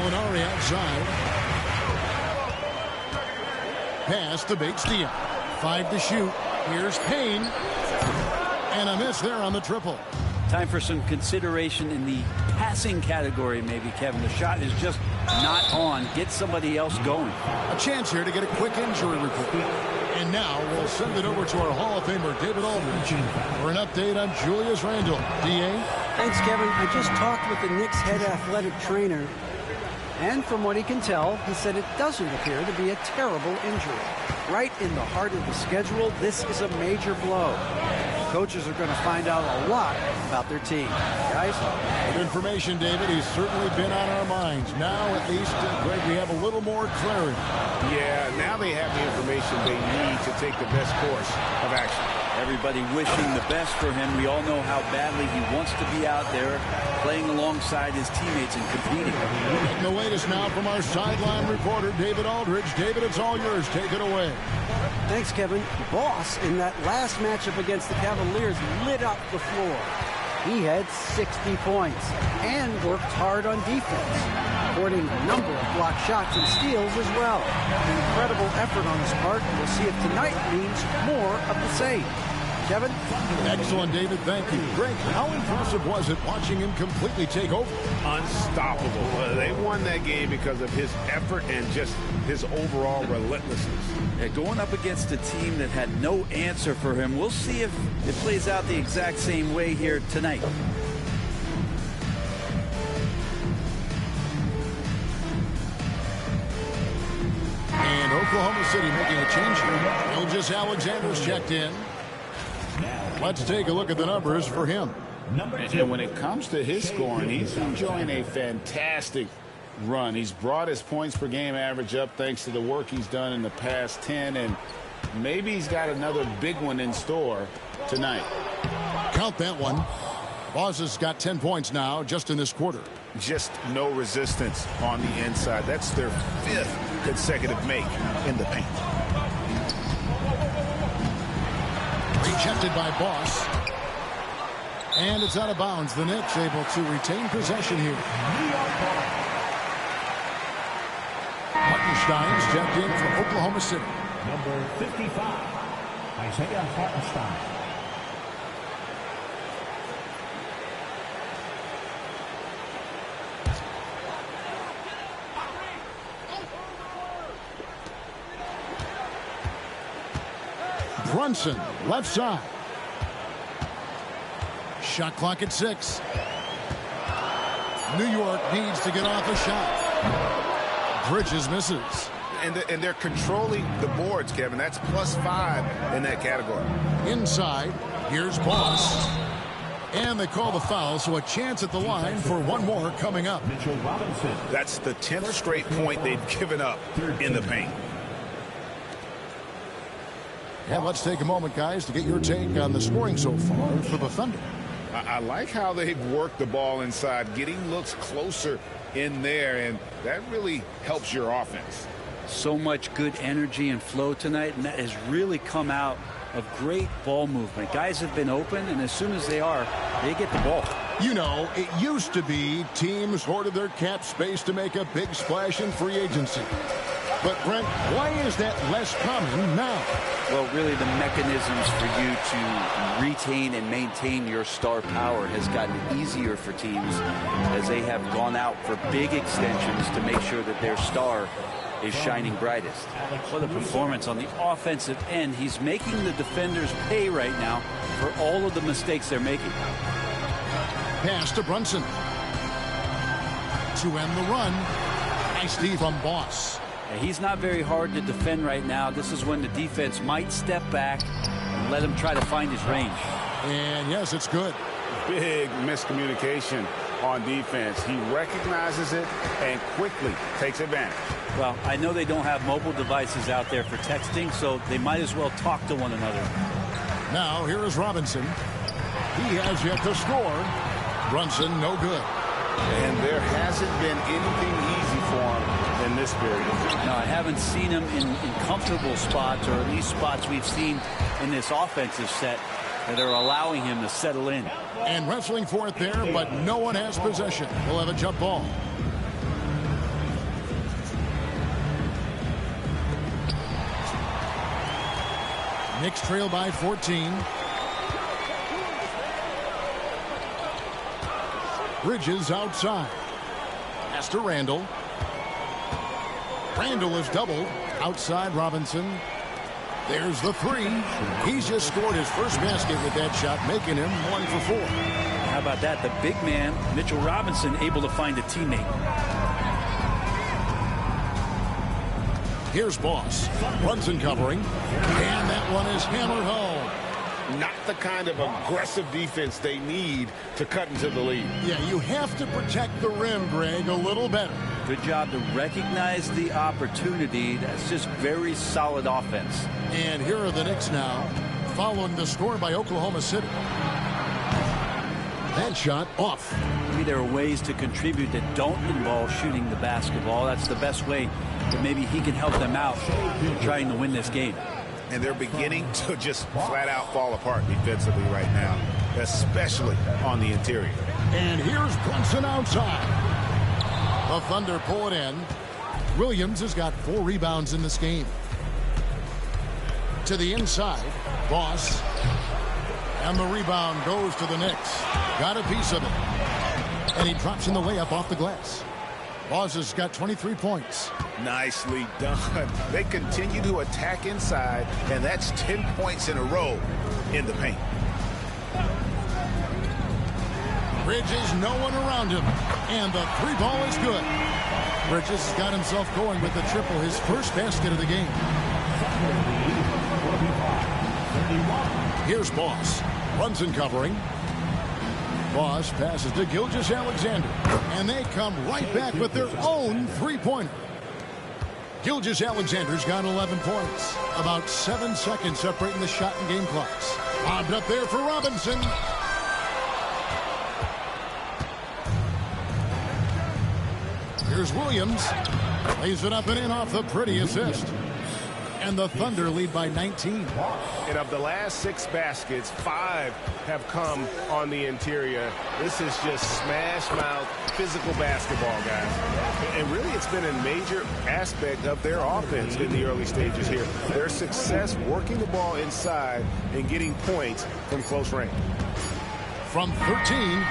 Molinari outside. Pass to Bates-Diop. 5 to shoot. Here's Payne. And a miss there on the triple. Time for some consideration in the passing category, maybe, Kevin. The shot is just not on. Get somebody else going. A chance here to get a quick injury report. And now we'll send it over to our Hall of Famer, David Aldridge, for an update on Julius Randle. D.A.? Thanks, Kevin. I just talked with the Knicks head athletic trainer, and from what he can tell, he said it doesn't appear to be a terrible injury. Right in the heart of the schedule, this is a major blow. Coaches are going to find out a lot about their team. Guys? Good information, David. He's certainly been on our minds. Now, at least, Greg, we have a little more clarity. Yeah, now they have the information they need to take the best course of action. Everybody wishing the best for him. We all know how badly he wants to be out there playing alongside his teammates and competing. Getting the latest now from our sideline reporter, David Aldridge. David, it's all yours. Take it away. Thanks, Kevin. Boss, in that last matchup against the Cavaliers, lit up the floor. He had 60 points and worked hard on defense, recording a number of blocked shots and steals as well. Incredible effort on his part. We'll see if tonight means more of the same. Kevin? Excellent, David. Thank you. Greg, how impressive was it watching him completely take over? Unstoppable. They won that game because of his effort and just his overall relentlessness. Yeah, going up against a team that had no answer for him. We'll see if it plays out the exact same way here tonight. And Oklahoma City making a change here. Gilgeous Alexander's checked in. Let's take a look at the numbers for him. And when it comes to his scoring, he's enjoying a fantastic run. He's brought his points per game average up thanks to the work he's done in the past 10, and maybe he's got another big one in store tonight. Count that one. Boss has got 10 points now just in this quarter. Just no resistance on the inside. That's their 5th consecutive make in the paint. Rejected by Boss. And it's out of bounds. The Knicks able to retain possession here. Hartenstein's checked in for Oklahoma City. Number 55, Isaiah Hartenstein. Brunson, left side. Shot clock at 6. New York needs to get off a shot. Bridges misses. And they're controlling the boards, Kevin. That's +5 in that category. Inside, here's Boss. And they call the foul, so a chance at the line for one more coming up. Mitchell Robinson. That's the 10th straight point they've given up in the paint. And let's take a moment, guys, to get your take on the scoring so far for the Thunder. I like how they've worked the ball inside, getting looks closer in there, and that really helps your offense. So much good energy and flow tonight, and that has really come out of great ball movement. Guys have been open, and as soon as they are, they get the ball. You know, it used to be teams hoarded their cap space to make a big splash in free agency. But, Brent, why is that less common now? Well, really, the mechanisms for you to retain and maintain your star power has gotten easier for teams as they have gone out for big extensions to make sure that their star is shining brightest. What a performance on the offensive end. He's making the defenders pay right now for all of the mistakes they're making. Pass to Brunson. To end the run, nice D from Boss. He's not very hard to defend right now. This is when the defense might step back and let him try to find his range. And yes, it's good. Big miscommunication on defense. He recognizes it and quickly takes advantage. Well, I know they don't have mobile devices out there for texting, so they might as well talk to one another. Now, here is Robinson. He has yet to score. Brunson, no good. And there hasn't been anything easy for him in this period. No, I haven't seen him in comfortable spots, or at least spots we've seen in this offensive set that are allowing him to settle in. And wrestling for it there, but no one has possession. We'll have a jump ball. Knicks trail by 14. Bridges outside. Pass to Randall. Randall is doubled. Outside Robinson. There's the three. He's just scored his first basket with that shot, making him 1 for 4. How about that? The big man, Mitchell Robinson, able to find a teammate. Here's Boss. Brunson covering. And that one is hammered home. Not the kind of aggressive defense they need to cut into the lead. Yeah, you have to protect the rim, Greg, a little better. Good job to recognize the opportunity. That's just very solid offense. And here are the Knicks now, following the score by Oklahoma City. That shot off. Maybe there are ways to contribute that don't involve shooting the basketball. That's the best way that maybe he can help them out trying to win this game. And they're beginning to just flat out fall apart defensively right now, especially on the interior. And here's Brunson outside. The Thunder pull it in. Williams has got 4 rebounds in this game. To the inside, Boss. And the rebound goes to the Knicks. Got a piece of it. And he drops in the layup off the glass. Boss has got 23 points. Nicely done. They continue to attack inside, and that's 10 points in a row in the paint. Bridges, no one around him. And the 3 ball is good. Bridges has got himself going with the triple, his first basket of the game. Here's Boss. Brunson covering. Boss passes to Gilgeous-Alexander. And they come right back with their own 3-pointer. Gilgeous-Alexander's got 11 points. About 7 seconds separating the shot and game clocks. Bobbed up there for Robinson. Here's Williams. Lays it up and in off the pretty assist. And the Thunder lead by 19. And of the last 6 baskets, 5 have come on the interior. This is just smash-mouth physical basketball, guys. And really, it's been a major aspect of their offense in the early stages here. Their success working the ball inside and getting points from close range. From 13.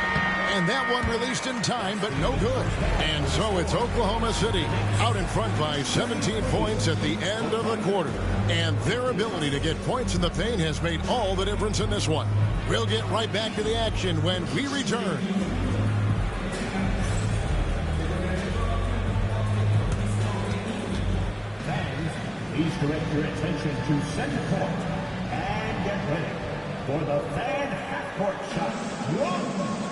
And that one released in time, but no good. And so it's Oklahoma City out in front by 17 points at the end of the quarter. And their ability to get points in the paint has made all the difference in this one. We'll get right back to the action when we return. Fans, please direct your attention to center court. And get ready for the fan half-court shot. 1.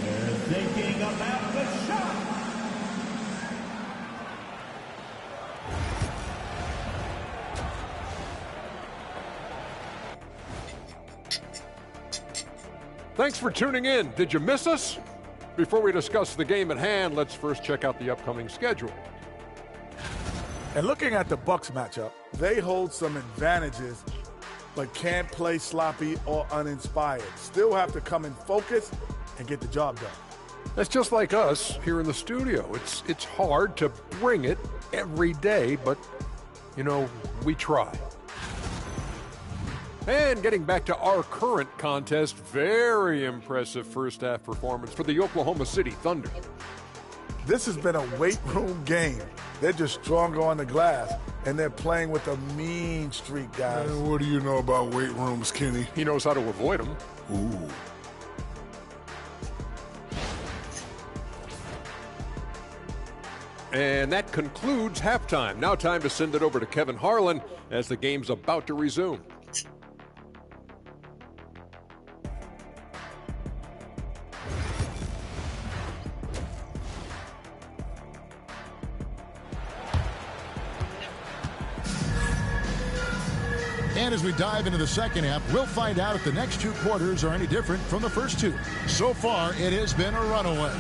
They're thinking about the shot. Thanks for tuning in. Did you miss us? Before we discuss the game at hand, let's first check out the upcoming schedule. And looking at the Bucks matchup, they hold some advantages, but can't play sloppy or uninspired. Still have to come in focused and get the job done. That's just like us here in the studio. It's hard to bring it every day, but, you know, we try. And getting back to our current contest, very impressive first half performance for the Oklahoma City Thunder. This has been a weight room game. They're just stronger on the glass, and they're playing with a mean streak, guys. What do you know about weight rooms, Kenny? He knows how to avoid them. Ooh. And that concludes halftime. Now time to send it over to Kevin Harlan as the game's about to resume. And as we dive into the second half, we'll find out if the next 2 quarters are any different from the first 2. So far, it has been a runaway.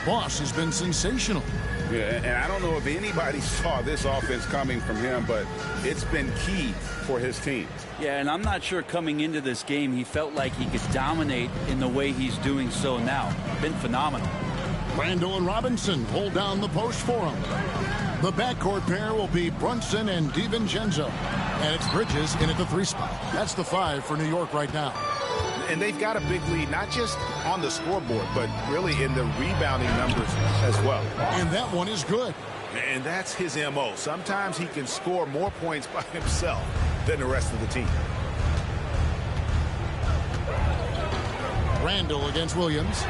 Boss has been sensational. Yeah, and I don't know if anybody saw this offense coming from him, but it's been key for his team. Yeah, and I'm not sure coming into this game he felt like he could dominate in the way he's doing so now. Been phenomenal. Randall and Robinson hold down the post for him. The backcourt pair will be Brunson and DiVincenzo. And it's Bridges in at the 3 spot. That's the 5 for New York right now. And they've got a big lead, not just on the scoreboard, but really in the rebounding numbers as well. And that one is good. And that's his MO. Sometimes he can score more points by himself than the rest of the team. Randall against Williams.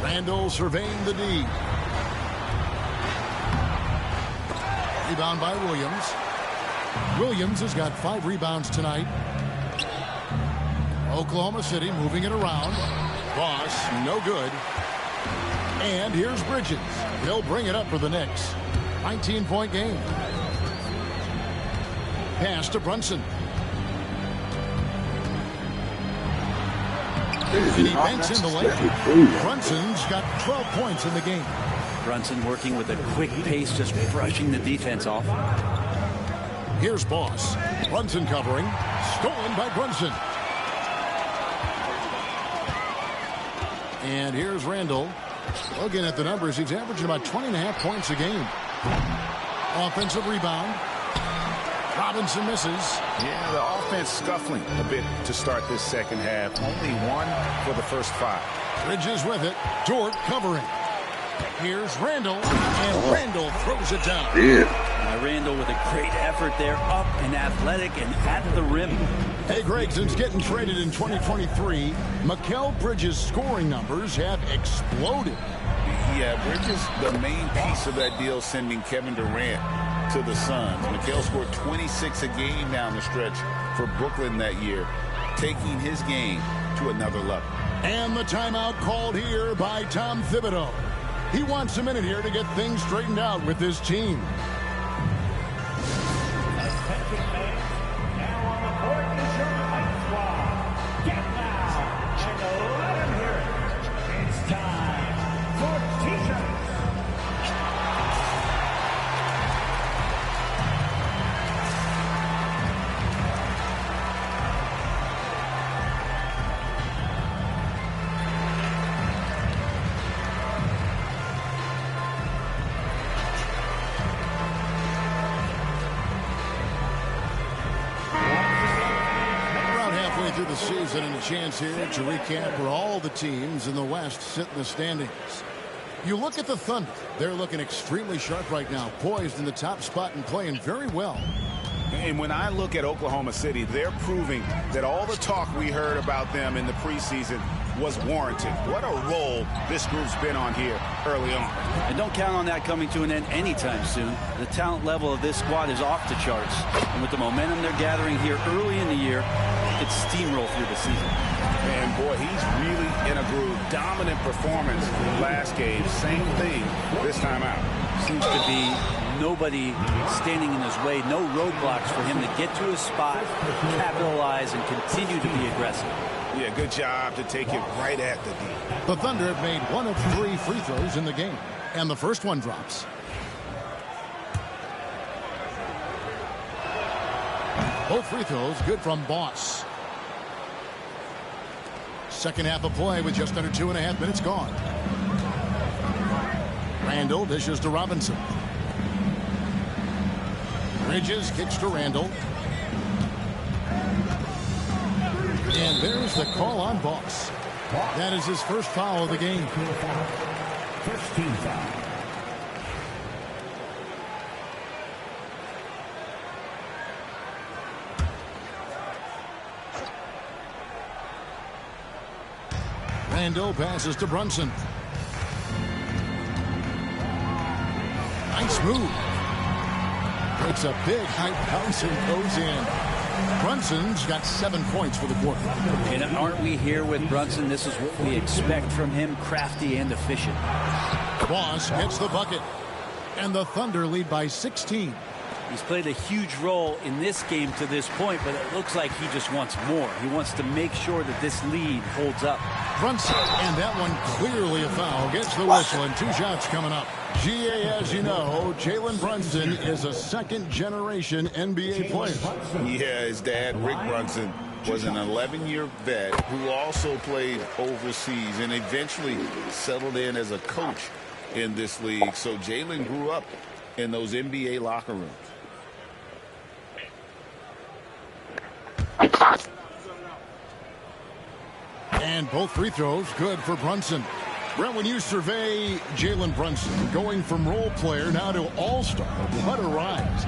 Randall surveying the D. Rebound by Williams. Williams has got 5 rebounds tonight. Oklahoma City moving it around. Boss, no good. And here's Bridges. He'll bring it up for the Knicks. 19-point game. Pass to Brunson. And he banks in the lane. Brunson's got 12 points in the game. Brunson working with a quick pace, just brushing the defense off. Here's Boss. Brunson covering. Stolen by Brunson. And here's Randall. Looking at the numbers, he's averaging about 20.5 points a game. Offensive rebound. Robinson misses. Yeah, the offense scuffling a bit to start this second half. Only 1 for the first 5. Bridges with it. Dort covering. Here's Randall. And Randall throws it down. Randall with a great effort there, up and athletic and at the rim. Hey, Greg, since getting traded in 2023, Mikal Bridges' scoring numbers have exploded. Yeah, Bridges, the main piece of that deal, sending Kevin Durant to the Suns. Mikal scored 26 a game down the stretch for Brooklyn that year, taking his game to another level. And the timeout called here by Tom Thibodeau. He wants a minute here to get things straightened out with this team. Through the season and a chance here to recap where all the teams in the West sit in the standings. You look at the Thunder. They're looking extremely sharp right now, poised in the top spot and playing very well. And when I look at Oklahoma City, they're proving that all the talk we heard about them in the preseason was warranted. What a role this group's been on here early on. And don't count on that coming to an end anytime soon. The talent level of this squad is off the charts. And with the momentum they're gathering here early in the year, it's steamroll through the season. And boy, he's really in a groove. Dominant performance last game. Same thing this time out. Seems to be nobody standing in his way, no roadblocks for him to get to his spot, capitalize, and continue to be aggressive. Yeah, good job to take it right at the D. The Thunder have made 1 of 3 free throws in the game, and the first one drops. Both free throws good from Boss. Second half of play with just under 2.5 minutes gone. Randall dishes to Robinson. Bridges kicks to Randall. And there's the call on Boss. That is his first foul of the game. First team foul. Randall passes to Brunson. Nice move. Takes a big high bounce and goes in. Brunson's got 7 points for the quarter. And aren't we here with Brunson? This is what we expect from him, crafty and efficient. Boss gets the bucket. And the Thunder lead by 16. He's played a huge role in this game to this point, but it looks like he just wants more. He wants to make sure that this lead holds up. Brunson, and that one clearly a foul. Gets the whistle, and 2 shots coming up. GA, as you know, Jalen Brunson is a second-generation NBA player. Yeah, his dad, Rick Brunson, was an 11-year vet who also played overseas and eventually settled in as a coach in this league. So Jalen grew up in those NBA locker rooms. And both free throws good for Brunson. Brent, when you survey Jalen Brunson going from role player now to all-star, what a rise.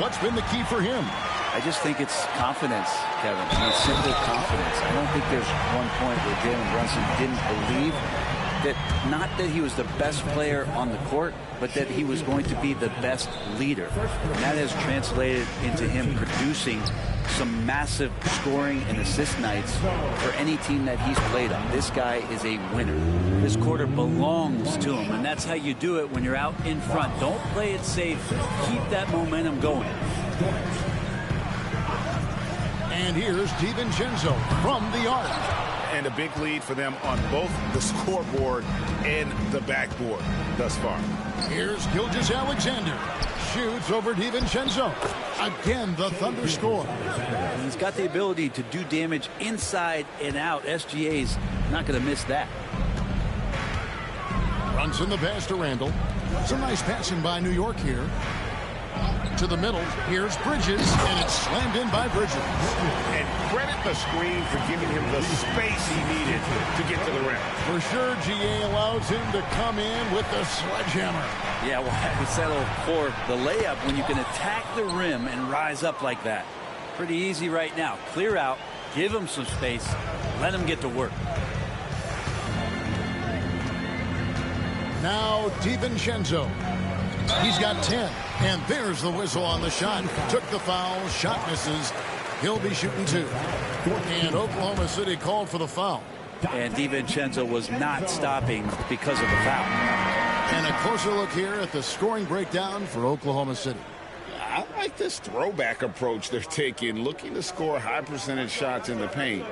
What's been the key for him? I just think it's confidence, Kevin. I mean, simple confidence. I don't think there's one point where Jalen Brunson didn't believe that, not that he was the best player on the court, but that he was going to be the best leader. And that has translated into him producing some massive scoring and assist nights for any team that he's played on. This guy is a winner. This quarter belongs to him, and that's how you do it when you're out in front. Don't play it safe. Keep that momentum going. And here's DiVincenzo from the arc. And a big lead for them on both the scoreboard and the backboard thus far. Here's Gilgeous-Alexander. Shoots over DiVincenzo. Again, the Thunder score. He's got the ability to do damage inside and out. SGA's not going to miss that. Brunson the pass to Randall. Some nice passing by New York here. To the middle. Here's Bridges, and it's slammed in by Bridges. And credit the screen for giving him the space he needed to get to the rim. For sure, GA allows him to come in with the sledgehammer. Yeah, well, I settle for the layup when you can attack the rim and rise up like that. Pretty easy right now. Clear out, give him some space, let him get to work. Now DiVincenzo. He's got 10, and there's the whistle on the shot. Took the foul, shot misses. He'll be shooting 2. And Oklahoma City called for the foul. And DiVincenzo was not stopping because of the foul. And a closer look here at the scoring breakdown for Oklahoma City. I like this throwback approach they're taking, looking to score high percentage shots in the paint.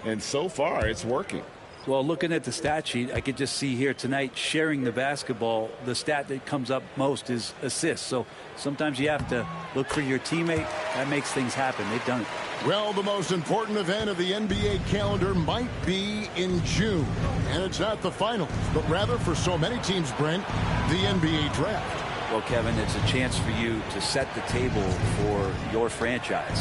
And so far, it's working. Well, looking at the stat sheet, I could just see here tonight sharing the basketball. The stat that comes up most is assists. So sometimes you have to look for your teammate. That makes things happen. They've done it. Well, the most important event of the NBA calendar might be in June. And it's not the finals, but rather for so many teams, Brent, the NBA draft. Well, Kevin, it's a chance for you to set the table for your franchise.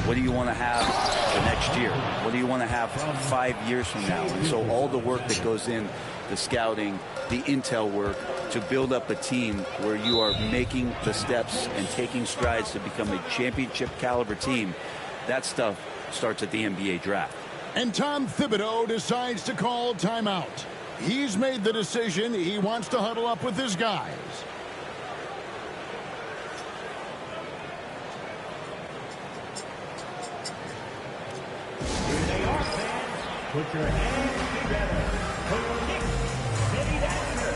What do you want to have for next year? What do you want to have 5 years from now? And so all the work that goes in, the scouting, the intel work, to build up a team where you are making the steps and taking strides to become a championship caliber team, that stuff starts at the NBA draft. And Tom Thibodeau decides to call timeout. He's made the decision. He wants to huddle up with his guys. Put your hands together for your Knicks City Dancer.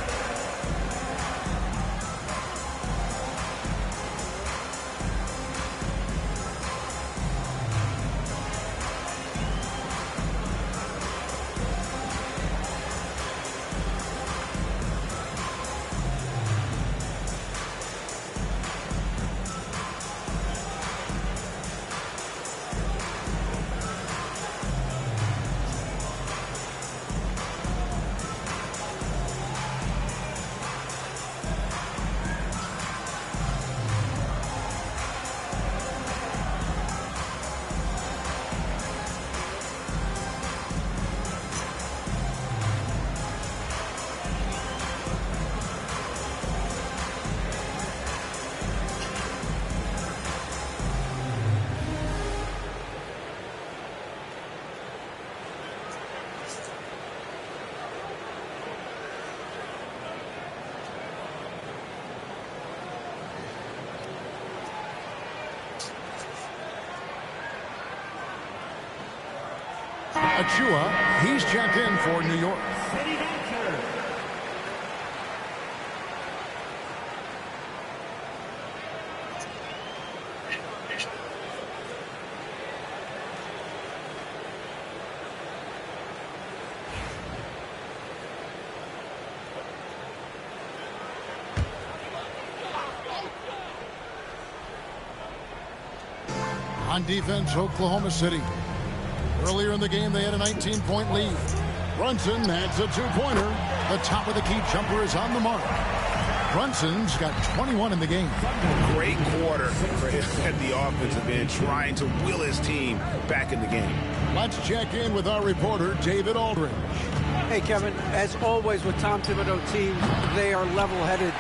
Achua, he's checked in for New York. City Dancer. On defense, Oklahoma City. Earlier in the game, they had a 19-point lead. Brunson adds a two-pointer. The top of the key jumper is on the mark. Brunson's got 21 in the game. Great quarter for him at the offensive end, trying to will his team back in the game. Let's check in with our reporter, David Aldridge. Hey, Kevin, as always with Tom Thibodeau teams, they are level-headed.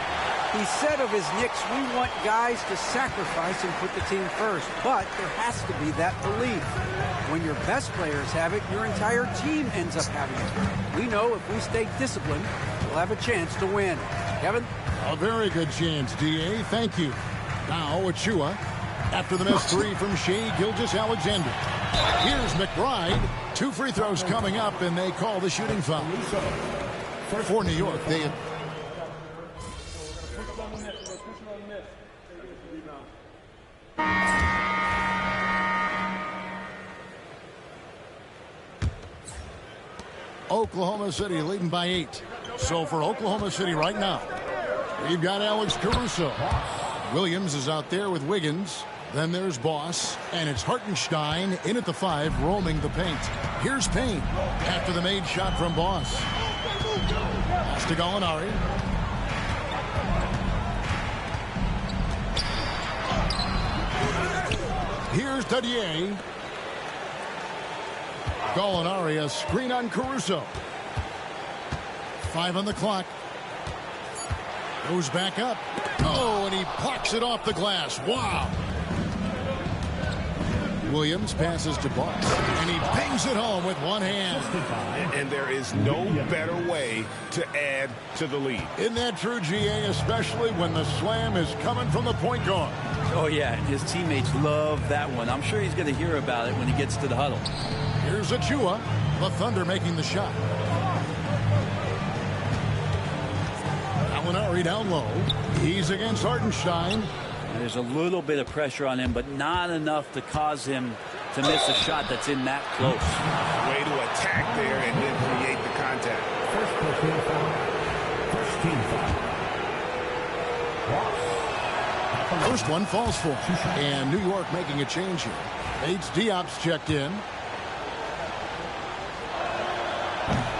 He said of his Knicks, we want guys to sacrifice and put the team first, but there has to be that belief. When your best players have it, your entire team ends up having it. We know if we stay disciplined, we'll have a chance to win. Kevin? A very good chance, D.A. Thank you. Now, Achua, after the missed three from Shai Gilgeous-Alexander. Here's McBride. 2 free throws coming up, and they call the shooting foul. For New York, they have... Oklahoma City leading by 8. So for Oklahoma City right now, we've got Alex Caruso. Williams is out there with Wiggins. Then there's Boss, and it's Hartenstein in at the 5, roaming the paint. Here's Payne after the made shot from Boss. Pass to Gallinari. Here's Dadier. Gallinari, a screen on Caruso. 5 on the clock. Goes back up. Oh, and he plucks it off the glass. Wow. Williams passes to Boss, and he bangs it home with one hand. And there is no better way to add to the lead. Isn't that true, GA, especially when the slam is coming from the point guard? Oh, yeah, his teammates love that one. I'm sure he's going to hear about it when he gets to the huddle. Here's Achua, the Thunder making the shot. Gallinari down low. He's against Hartenstein. There's a little bit of pressure on him, but not enough to cause him to miss a shot that's in that close. Way to attack there and then create the contact. First one falls for him. And New York making a change here. Bates Diop's checked in.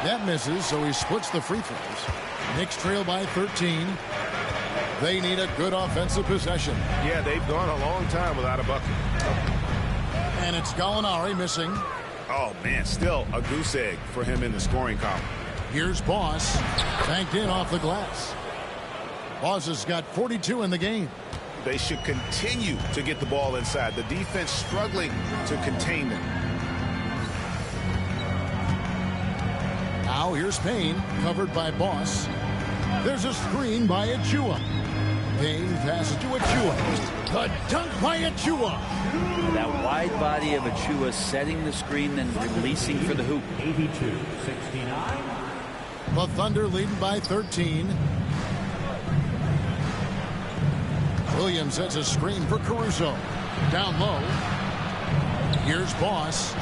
That misses, so he splits the free throws. Knicks trail by 13. They need a good offensive possession. Yeah, they've gone a long time without a bucket. And it's Gallinari missing. Oh, man, still a goose egg for him in the scoring column. Here's Boss. Banked in off the glass. Boss has got 42 in the game. They should continue to get the ball inside. The defense struggling to contain them. Now here's Payne, covered by Boss. There's a screen by Achua. Payne passes to Achua. The dunk by Achua. That wide body of Achua setting the screen and releasing for the hoop. 82-69. The Thunder leading by 13. Williams sets a screen for Caruso. Down low. Here's Boss.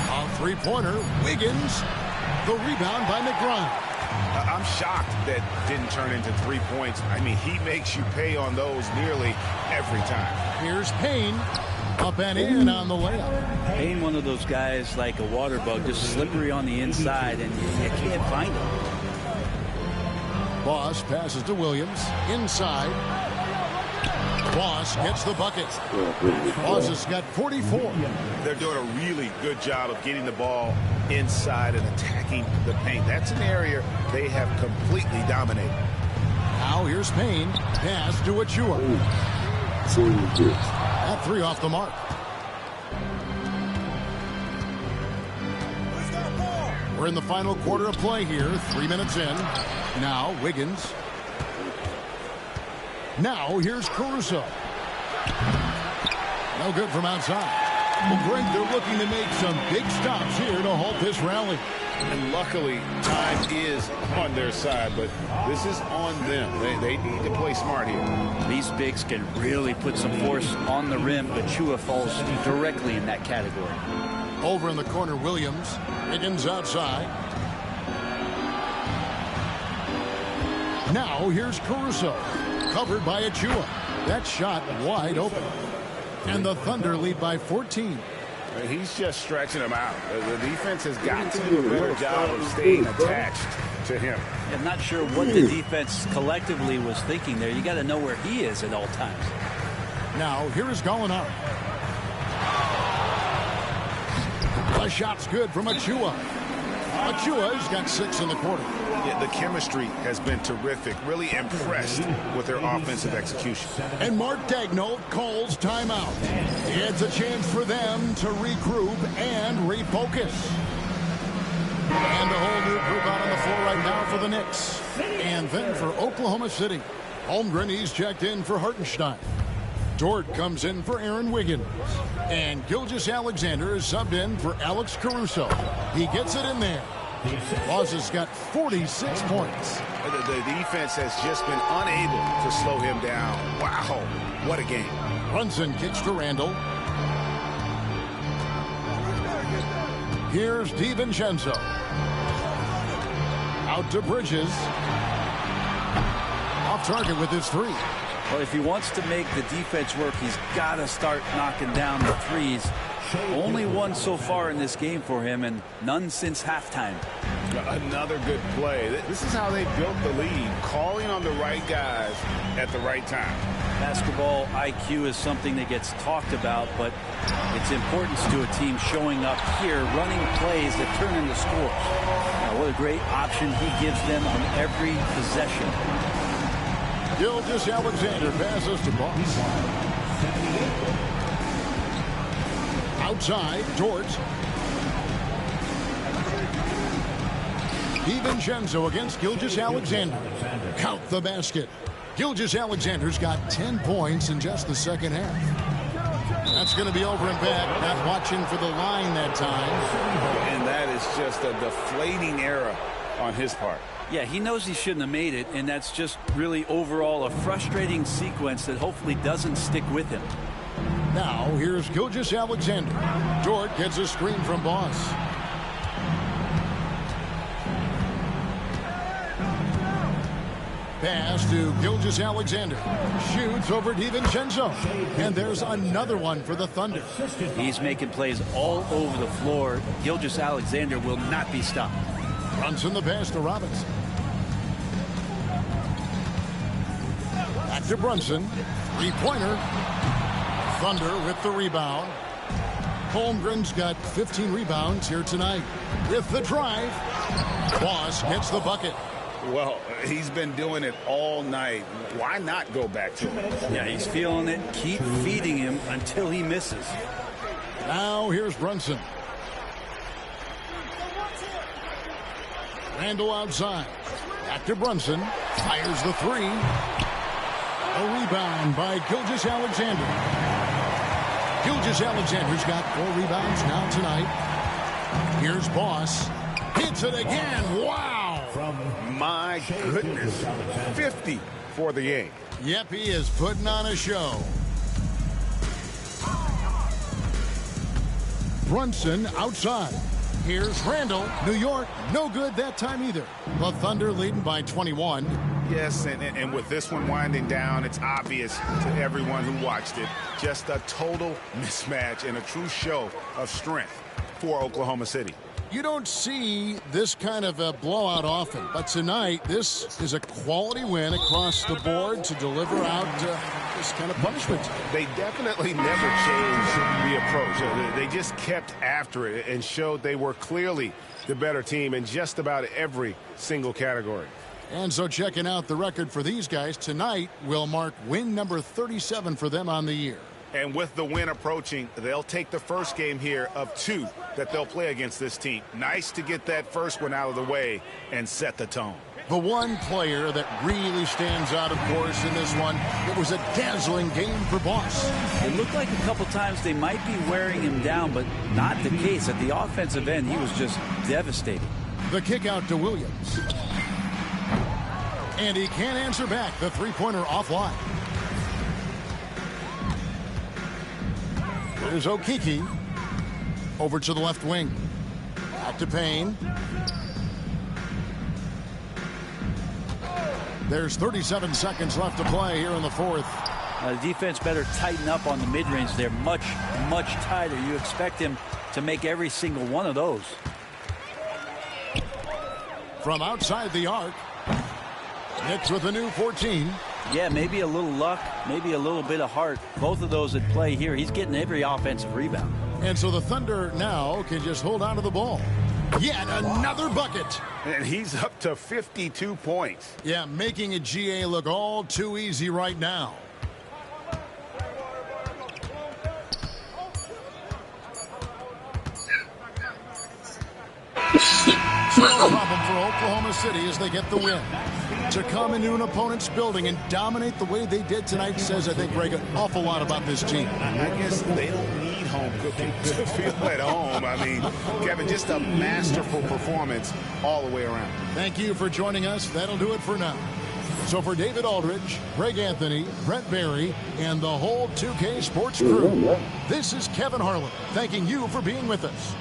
A three-pointer. Wiggins. The rebound by McBride. I'm shocked that didn't turn into 3 points. I mean, he makes you pay on those nearly every time. Here's Payne. Up and in on the layup. Payne, one of those guys like a water bug, just slippery on the inside, and you can't find him. Boss passes to Williams. Inside. Boss gets the bucket. Boss has got 44. They're doing a really good job of getting the ball inside and attacking the paint. That's an area they have completely dominated. Now here's Payne. Pass to Achua. That 3 off the mark. We're in the final quarter of play here. 3 minutes in. Now Wiggins. Now here's Caruso. No good from outside. Well, Greg, they're looking to make some big stops here to halt this rally. And luckily, time is on their side, but this is on them. They need to play smart here. These bigs can really put some force on the rim, but Chua falls directly in that category. Over in the corner, Williams. Wiggins outside. Now here's Caruso. Covered by Achua. That shot wide open. And the Thunder lead by 14. He's just stretching him out. The defense has got to do a better job of staying attached to him. I'm not sure what the defense collectively was thinking there. You got to know where he is at all times. Now, here is Gallinari. The shot's good from Achua. Achua's got 6 in the quarter. Yeah, the chemistry has been terrific. Really impressed with their offensive execution. And Mark Daigneault calls timeout. It's a chance for them to regroup and refocus. And a whole new group out on the floor right now for the Knicks. And then for Oklahoma City, Holmgren, he's checked in for Hartenstein. Dort comes in for Aaron Wiggins. And Gilgeous-Alexander is subbed in for Alex Caruso. He gets it in there. Boss has got 46 points. The defense has just been unable to slow him down. Wow, what a game. Brunson kicks to Randall. Here's DiVincenzo. Out to Bridges. Off target with his 3. Well, if he wants to make the defense work, he's got to start knocking down the threes. Only one so far in this game for him, and none since halftime. Another good play. This is how they built the lead, calling on the right guys at the right time. Basketball IQ is something that gets talked about, but its importance to a team showing up here, running plays that turn into scores. Now, what a great option he gives them on every possession. Gilgeous-Alexander passes to Boss. Outside, Dort. DiVincenzo against Gilgeous-Alexander. Count the basket. Gilgeous-Alexander's got 10 points in just the second half. That's going to be over and back. Not watching for the line that time. And that is just a deflating error on his part. Yeah, he knows he shouldn't have made it, and that's just really overall a frustrating sequence that hopefully doesn't stick with him. Now, here's Gilgeous-Alexander. Dort gets a screen from Boss. Pass to Gilgeous-Alexander. Shoots over DiVincenzo. And there's another one for the Thunder. He's making plays all over the floor. Gilgeous-Alexander will not be stopped. Brunson the pass to Robinson. Back to Brunson. Three-pointer. Thunder with the rebound. Holmgren's got 15 rebounds here tonight. With the drive, Boss gets the bucket. Well, he's been doing it all night. Why not go back to him? Yeah, he's feeling it. Keep feeding him until he misses. Now here's Brunson. Randall outside. Back to Brunson. Fires the 3. A rebound by Gilgeous-Alexander. Gilgeous-Alexander's got 4 rebounds now tonight. Here's Boss. Hits it again. Wow. My goodness. 50 for the game. Yep, he is putting on a show. Brunson outside. Here's Randall. New York, no good that time either. The Thunder leading by 21. Yes, and with this one winding down, it's obvious to everyone who watched it. Just a total mismatch and a true show of strength for Oklahoma City. You don't see this kind of a blowout often, but tonight this is a quality win across the board to deliver out this kind of punishment. They definitely never changed the approach. They just kept after it and showed they were clearly the better team in just about every single category. And so checking out the record for these guys tonight will mark win number 37 for them on the year. And with the win approaching, they'll take the first game here of 2 that they'll play against this team. Nice to get that first one out of the way and set the tone. The one player that really stands out, of course, in this one, it was a dazzling game for Boss. It looked like a couple times they might be wearing him down, but not the case. At the offensive end, he was just devastating. The kick out to Williams. And he can't answer back. The three-pointer offline. There's Okeke. Over to the left wing. Back to Payne. There's 37 seconds left to play here in the fourth. Defense better tighten up on the mid-range. They're much, much tighter. You expect him to make every single one of those. From outside the arc, Knicks with a new 14. Yeah, maybe a little luck, maybe a little bit of heart. Both of those at play here. He's getting every offensive rebound. And so the Thunder now can just hold on to the ball. Yet another bucket. And he's up to 52 points. Yeah, making a GA look all too easy right now. No problem for Oklahoma City as they get the win. To come into an opponent's building and dominate the way they did tonight says, I think, Greg, an awful lot about this team. I guess they don't need home cooking to feel at home. I mean, Kevin, just a masterful performance all the way around. Thank you for joining us. That'll do it for now. So for David Aldridge, Greg Anthony, Brent Barry, and the whole 2K Sports crew, this is Kevin Harlan thanking you for being with us.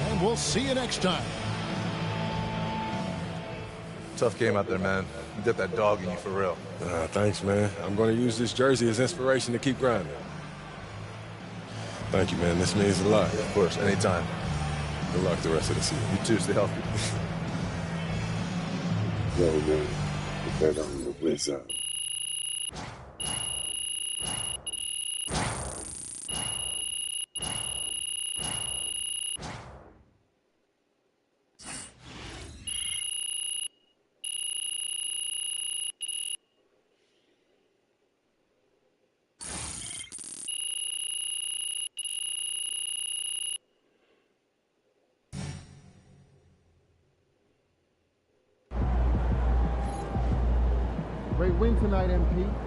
And we'll see you next time. Tough game out there, man. You got that dog in you for real. Thanks, man. I'm going to use this jersey as inspiration to keep grinding. Thank you, man. This means a lot. Of course, anytime. Good luck the rest of the season. You too. Stay healthy. Yo, man. Put that on your place out. Great win tonight, MP.